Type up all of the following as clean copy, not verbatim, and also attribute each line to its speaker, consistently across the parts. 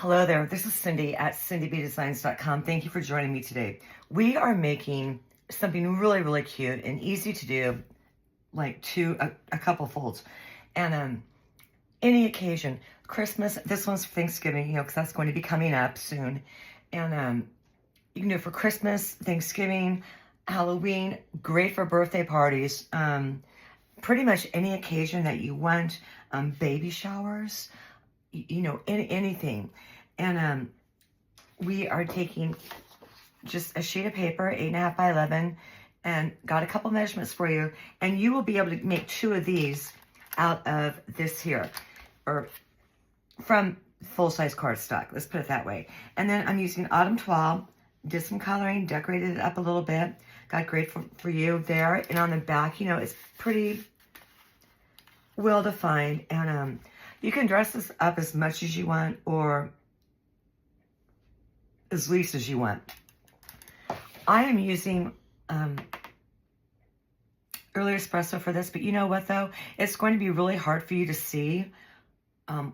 Speaker 1: Hello there, this is Cindy at cindybdesigns.com. Thank you for joining me today. We are making something really cute and easy to do, like a couple folds. And any occasion, Christmas, this one's for Thanksgiving, because that's going to be coming up soon. And you can do it for Christmas, Thanksgiving, Halloween, great for birthday parties, pretty much any occasion that you want, baby showers, anything. And we are taking just a sheet of paper, 8.5 by 11, and got a couple measurements for you. And you will be able to make 2 of these out of this here, or from full-size cardstock. Let's put it that way. And then I'm using autumn toile, did some coloring, decorated it up a little bit, got great for you there. And on the back, it's pretty well defined. And you can dress this up as much as you want or as least as you want. I am using early espresso for this, but you know what though? It's going to be really hard for you to see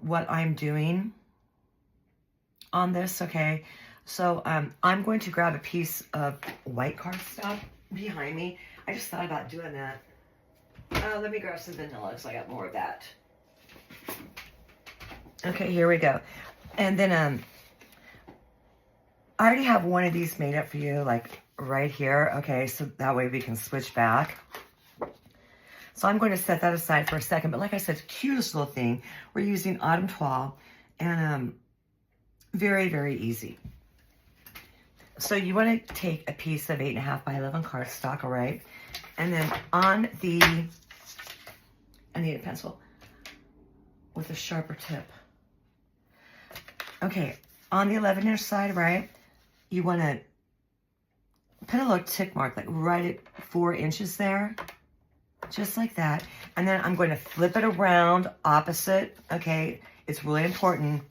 Speaker 1: what I'm doing on this, okay? So I'm going to grab a piece of white cardstock behind me. I just thought about doing that. Let me grab some vanilla because I got more of that. Okay, here we go. And then I already have one of these made up for you, like right here. Okay, so that way we can switch back. So I'm going to set that aside for a second. But like I said, cutest little thing. We're using autumn toile, and very easy. So you want to take a piece of 8.5 by 11 cardstock, all right? And then on the, I need a pencil with a sharper tip. Okay, on the 11-inch side, right, you want to put a little tick mark, like right at 4 inches there, just like that. And then I'm going to flip it around opposite, okay? It's really important.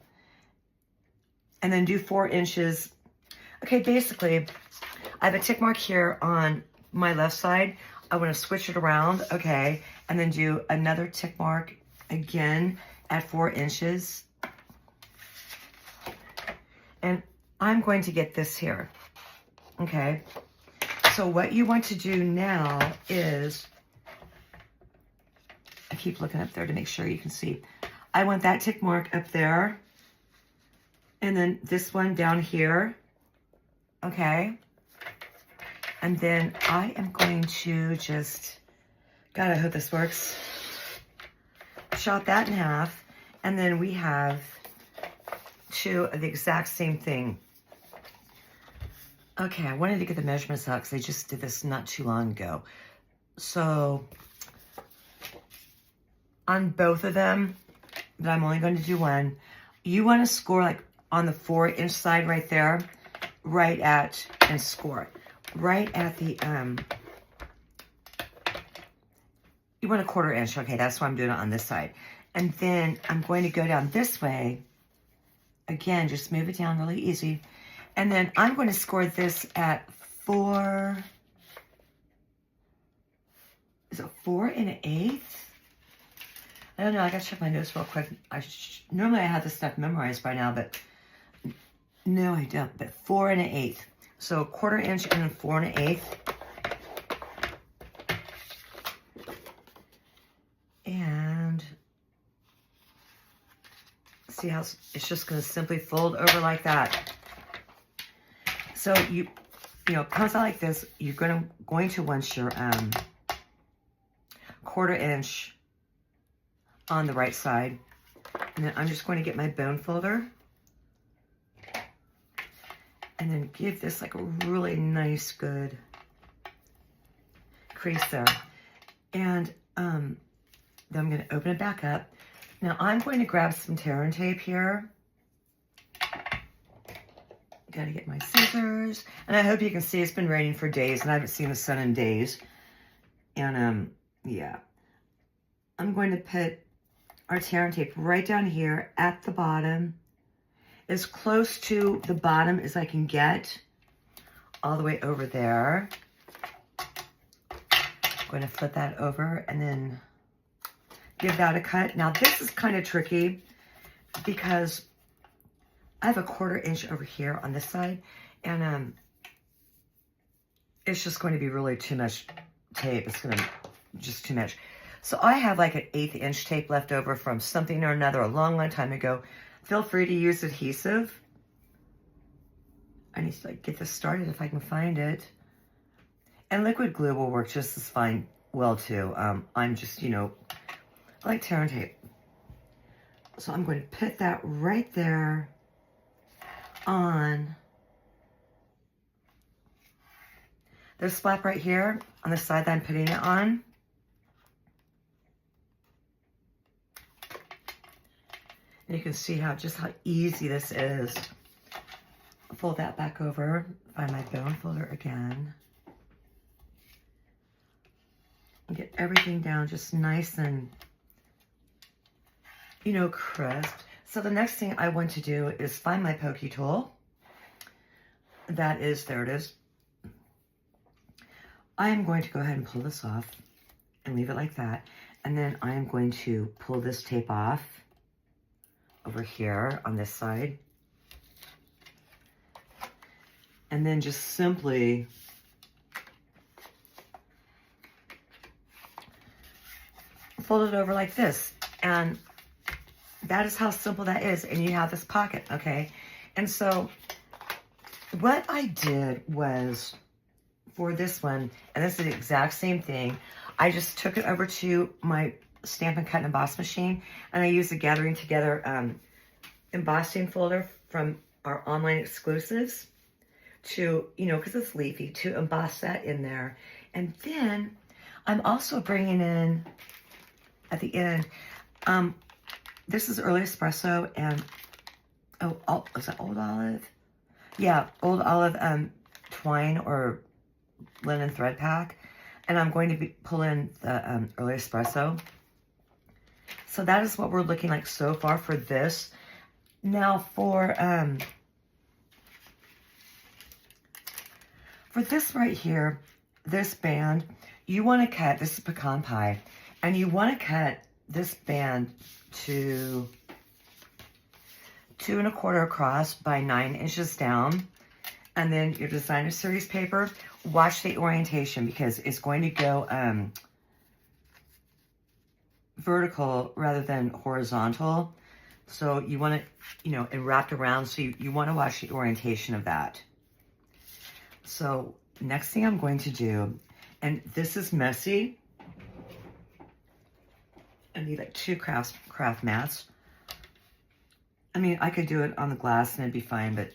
Speaker 1: And then do 4 inches. Okay, basically, I have a tick mark here on my left side. I want to switch it around, okay? And then do another tick mark again at 4 inches. And I'm going to get this here, okay? So what you want to do now is, I keep looking up there to make sure you can see. I want that tick mark up there, and then this one down here, okay? And then I am going to just, God, I hope this works. Chop that in half, and then we have 2 of the exact same thing. Okay, I wanted to get the measurements out because I just did this not too long ago. So on both of them, but I'm only going to do one, you want to score like on the 4-inch side right there, right at, and score right at the, you want a 1/4 inch. Okay, that's why I'm doing it on this side. And then I'm going to go down this way. Again, just move it down really easy. And then I'm going to score this at 4, is it 4 1/8? I don't know, I gotta check my notes real quick. Normally I have this stuff memorized by now, but no, I don't. But 4 1/8. So 1/4 inch and then 4 1/8. And see how it's just going to simply fold over like that. So you know, it comes out like this. You're going to want your 1/4 inch on the right side. And then I'm just going to get my bone folder and then give this like a really nice, good crease there. And then I'm going to open it back up. Now I'm going to grab some tear and tape here. Got to get my scissors. And I hope you can see it's been raining for days and I haven't seen the sun in days. And yeah. I'm going to put our tear and tape right down here at the bottom, as close to the bottom as I can get, all the way over there. I'm going to flip that over and then give that a cut. Now this is kind of tricky because I have a 1/4 inch over here on this side, and it's just going to be really too much tape. It's going to just too much. So I have like an 1/8 inch tape left over from something or another a long, long time ago. Feel free to use adhesive. I need to like get this started if I can find it. And liquid glue will work just as fine, well too. I'm just, I like tear and tape. So I'm going to put that right there on this flap right here on the side that I'm putting it on. And you can see how easy this is. I'll fold that back over, find my bone folder again. And get everything down just nice and, crisp. So the next thing I want to do is find my pokey tool. There it is. I am going to go ahead and pull this off and leave it like that. And then I am going to pull this tape off over here on this side. And then just simply fold it over like this. And that is how simple that is. And you have this pocket, okay? And so what I did was, for this one, and this is the exact same thing, I just took it over to my Stampin' Cut and Emboss machine, and I used the Gathering Together embossing folder from our online exclusives to, because it's leafy, to emboss that in there. And then I'm also bringing in, at the end, this is Early Espresso, and, is that Old Olive? Yeah, Old Olive twine or linen thread pack. And I'm going to be pulling the Early Espresso. So that is what we're looking like so far for this. Now for this right here, this band, you want to cut, this is pecan pie, and you want to cut this band to 2 1/4 across by 9 inches down. And then your designer series paper, watch the orientation because it's going to go vertical rather than horizontal. So you want to, and wrapped around, so you want to watch the orientation of that. So next thing I'm going to do, and this is messy. I need like 2 craft mats. I mean, I could do it on the glass and it'd be fine, but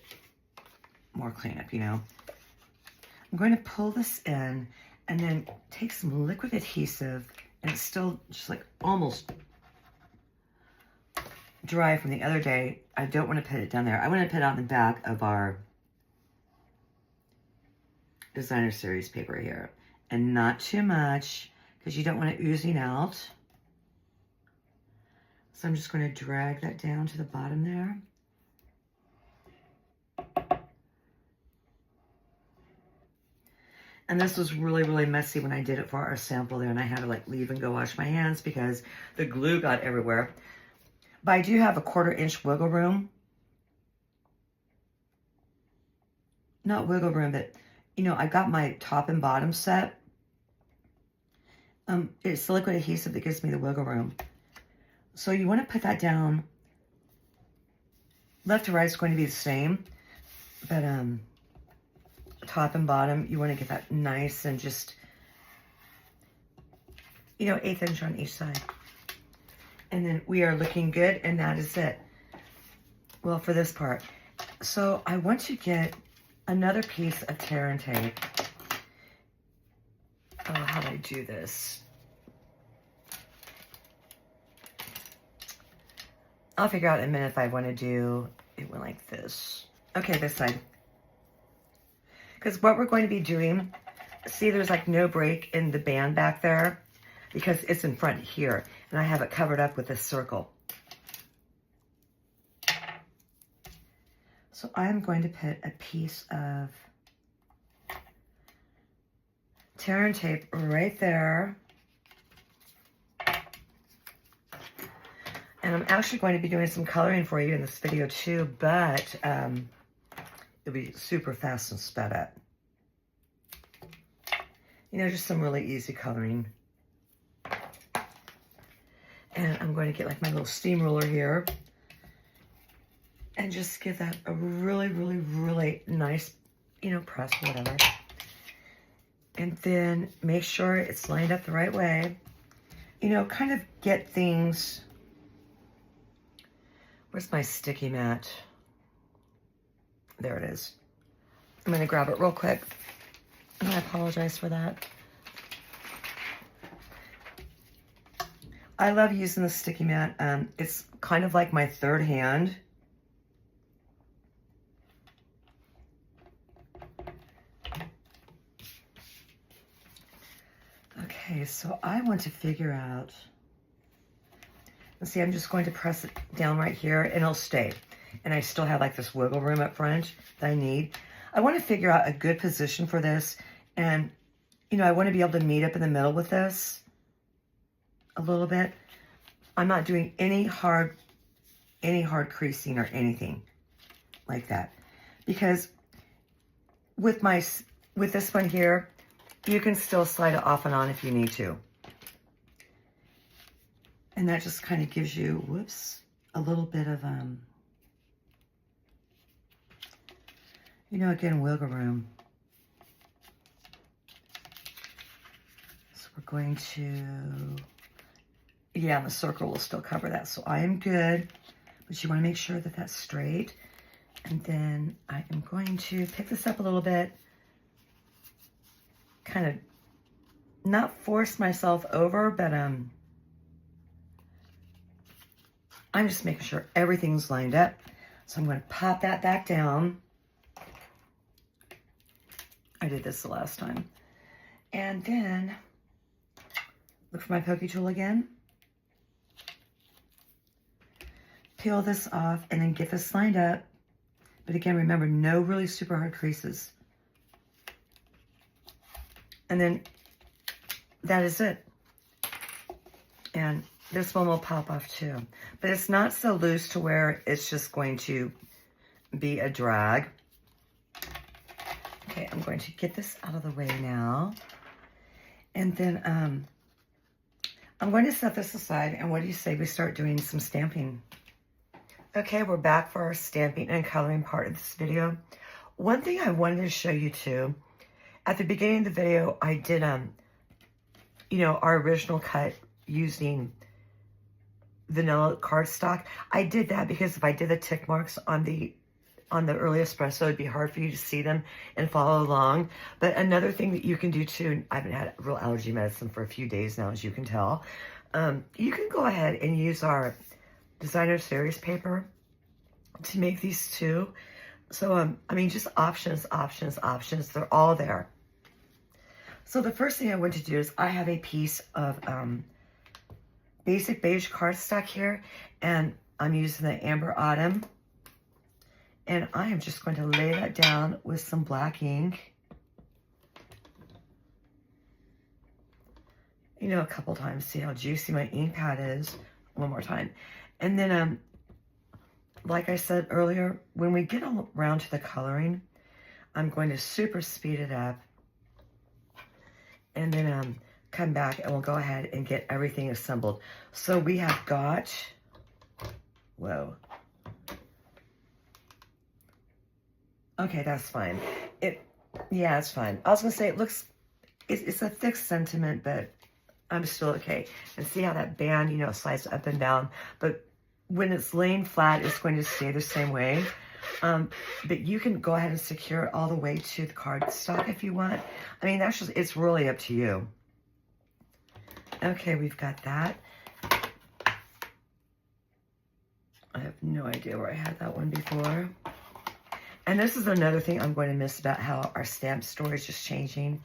Speaker 1: more cleanup, I'm going to pull this in and then take some liquid adhesive, and it's still just like almost dry from the other day. I don't want to put it down there. I want to put it on the back of our designer series paper here, and not too much because you don't want it oozing out. So I'm just going to drag that down to the bottom there. And this was really, really messy when I did it for our sample there, and I had to like leave and go wash my hands because the glue got everywhere. But I do have a 1/4 inch wiggle room. Not wiggle room, but I got my top and bottom set. It's the liquid adhesive that gives me the wiggle room. So you want to put that down. Left to right is going to be the same, but top and bottom, you want to get that nice and just, 1/8 inch on each side. And then we are looking good, and that is it. Well, for this part. So I want to get another piece of tear and tape. Oh, how do I do this? I'll figure out in a minute if I want to do it like this. Okay, this side. Because what we're going to be doing, see there's like no break in the band back there because it's in front here. And I have it covered up with this circle. So I'm going to put a piece of tear and tape right there. And I'm actually going to be doing some coloring for you in this video too, but it'll be super fast and sped up. You know, just some really easy coloring. And I'm going to get like my little steamroller here and just give that a really, really, really nice, you know, press or whatever. And then make sure it's lined up the right way. You know, kind of get things. Where's my sticky mat? There it is. I'm going to grab it real quick. And I apologize for that. I love using the sticky mat. It's kind of like my third hand. Okay, so I want to figure out, let's see, I'm just going to press it down right here and it'll stay. And I still have like this wiggle room up front that I need. I want to figure out a good position for this. And, you know, I want to be able to meet up in the middle with this a little bit. I'm not doing any hard creasing or anything like that. Because with this one here, you can still slide it off and on if you need to. And that just kind of gives you, whoops, a little bit of, you know, again, wiggle room. So we're going to, yeah, the circle will still cover that. So I am good, but you want to make sure that that's straight. And then I am going to pick this up a little bit, kind of not force myself over, but I'm just making sure everything's lined up. So I'm going to pop that back down. I did this the last time. And then look for my pokey tool again. Peel this off and then get this lined up. But again, remember, no really super hard creases. And then that is it. And this one will pop off too. But it's not so loose to where it's just going to be a drag. Okay, I'm going to get this out of the way now. And then I'm going to set this aside. And what do you say we start doing some stamping? Okay, we're back for our stamping and coloring part of this video. One thing I wanted to show you too, at the beginning of the video, I did, you know, our original cut using vanilla cardstock. I did that because if I did the tick marks on the early espresso, it'd be hard for you to see them and follow along. But another thing that you can do too, I haven't had real allergy medicine for a few days now, as you can tell. You can go ahead and use our designer series paper to make these too. So, I mean, just options. They're all there. So the first thing I want to do is I have a piece of basic beige cardstock here, and I'm using the Amber Autumn. And I am just going to lay that down with some black ink. You know, a couple times, see how juicy my ink pad is. One more time. And then, like I said earlier, when we get around to the coloring, I'm going to super speed it up. And then come back and we'll go ahead and get everything assembled. So we have got, whoa. Okay, that's fine. Yeah, it's fine. I was gonna say it's a thick sentiment, but I'm still okay. And see how that band, you know, slides up and down. But when it's laying flat, it's going to stay the same way. But you can go ahead and secure it all the way to the cardstock if you want. I mean, that's just, it's really up to you. Okay, we've got that. I have no idea where I had that one before. And this is another thing I'm going to miss about how our stamp storage is changing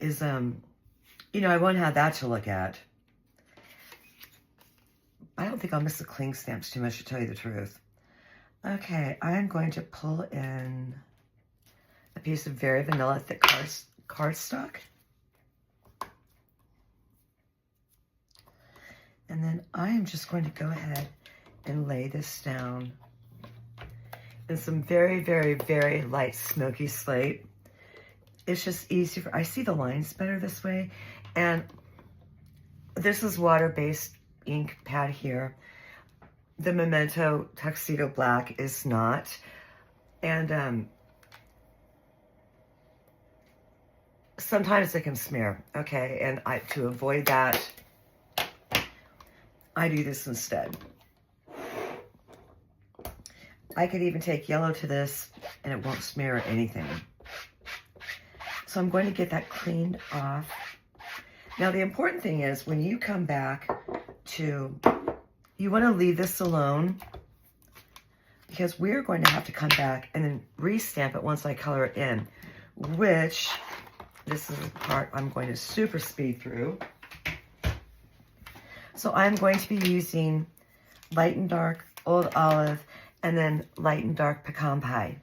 Speaker 1: is, you know, I won't have that to look at. I don't think I'll miss the cling stamps too much, to tell you the truth. Okay, I'm going to pull in a piece of very vanilla thick cardstock. And then I am just going to go ahead and lay this down in some very, very, very light smoky slate. It's just easier. I see the lines better this way. And this is water-based ink pad here. The Memento Tuxedo Black is not. And sometimes it can smear, okay? And to avoid that, I do this instead. I could even take yellow to this and it won't smear or anything. So I'm going to get that cleaned off. Now the important thing is when you come back to, you want to leave this alone because we're going to have to come back and then re-stamp it once I color it in, which this is the part I'm going to super speed through. So I'm going to be using light and dark Old Olive and then light and dark Pecan Pie.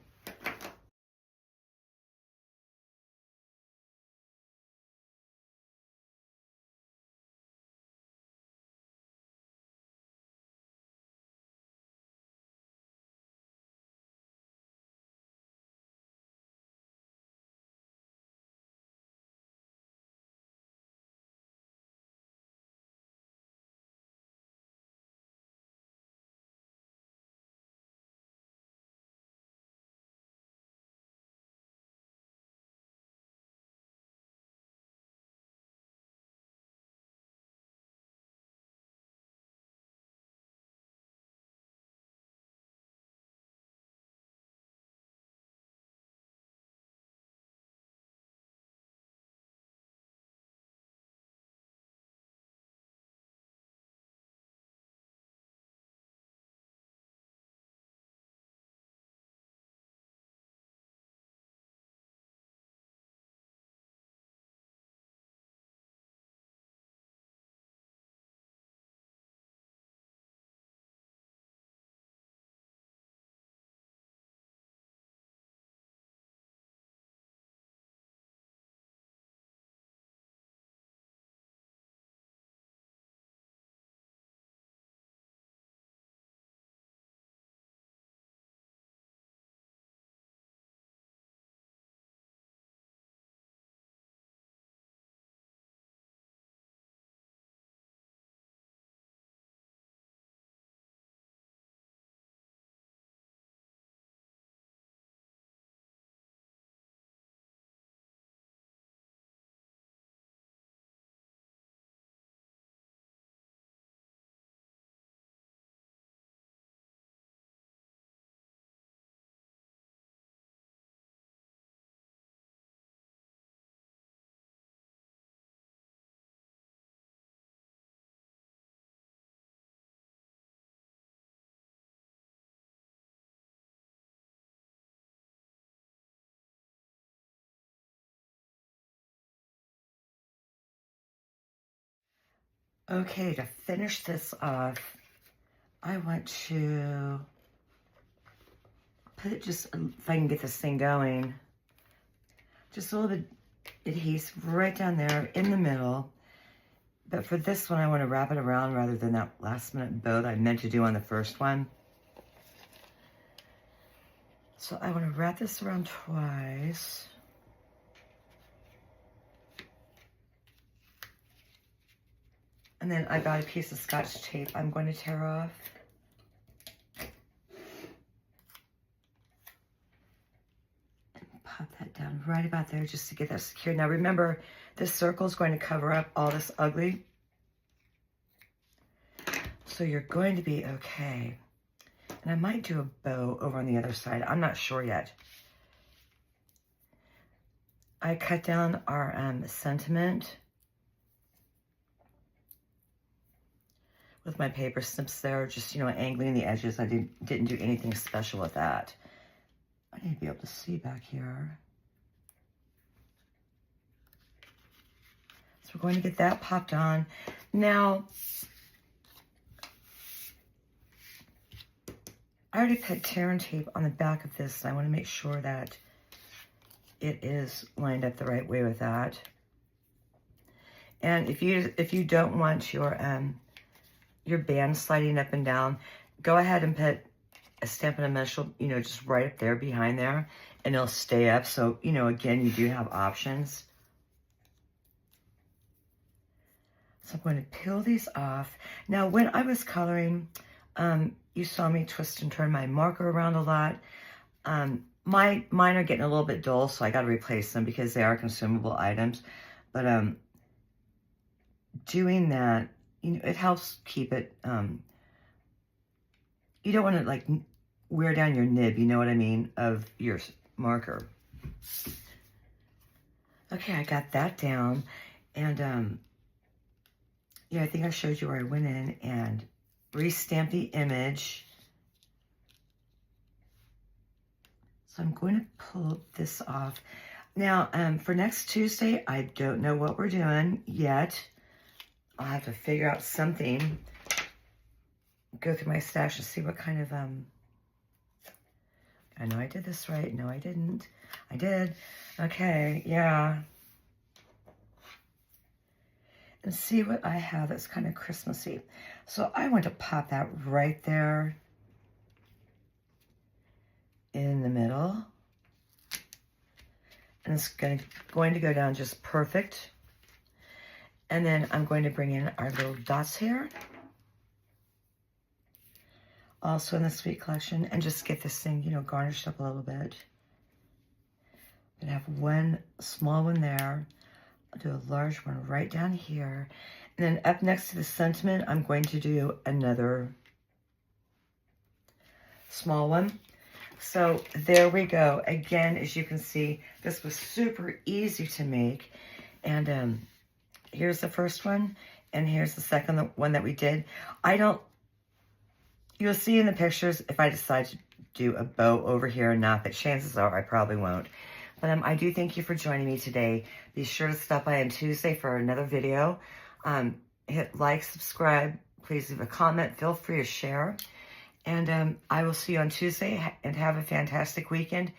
Speaker 1: Okay, to finish this off, I want to put just, if I can get this thing going, just a little bit adhesive right down there in the middle. But for this one, I want to wrap it around rather than that last minute bow that I meant to do on the first one. So I want to wrap this around twice. And then I got a piece of Scotch tape I'm going to tear off. And pop that down right about there just to get that secure. Now remember, this circle is going to cover up all this ugly. So you're going to be okay. And I might do a bow over on the other side. I'm not sure yet. I cut down our sentiment with my paper snips there, just, you know, angling the edges. I didn't do anything special with that. I need to be able to see back here. So we're going to get that popped on. Now, I already put tear and tape on the back of this. I want to make sure that it is lined up the right way with that. And if you don't want your band sliding up and down, go ahead and put a Stampin' initial, you know, just right up there behind there, and it'll stay up. So, you know, again, you do have options. So I'm going to peel these off. Now, when I was coloring, you saw me twist and turn my marker around a lot. Mine are getting a little bit dull, so I got to replace them because they are consumable items. But doing that, you know, it helps keep it. You don't want to like wear down your nib, you know what I mean, of your marker. Okay, I got that down, and yeah, I think I showed you where I went in and re-stamped the image. So I'm going to pull this off. Now, for next Tuesday, I don't know what we're doing yet. I'll have to figure out something. Go through my stash and see what kind of, I know I did this right. No, I didn't. I did. Okay, yeah. And see what I have that's kind of Christmassy. So I want to pop that right there in the middle. And it's going to go down just perfect. And then I'm going to bring in our little dots here. Also in the Sweet Collection. And just get this thing, you know, garnished up a little bit. I'm going to have one small one there. I'll do a large one right down here. And then up next to the sentiment, I'm going to do another small one. So there we go. Again, as you can see, this was super easy to make. And here's the first one. And here's the second one that we did. You'll see in the pictures if I decide to do a bow over here or not, but chances are I probably won't. But I do thank you for joining me today. Be sure to stop by on Tuesday for another video. Hit like, subscribe. Please leave a comment. Feel free to share. And I will see you on Tuesday. And have a fantastic weekend.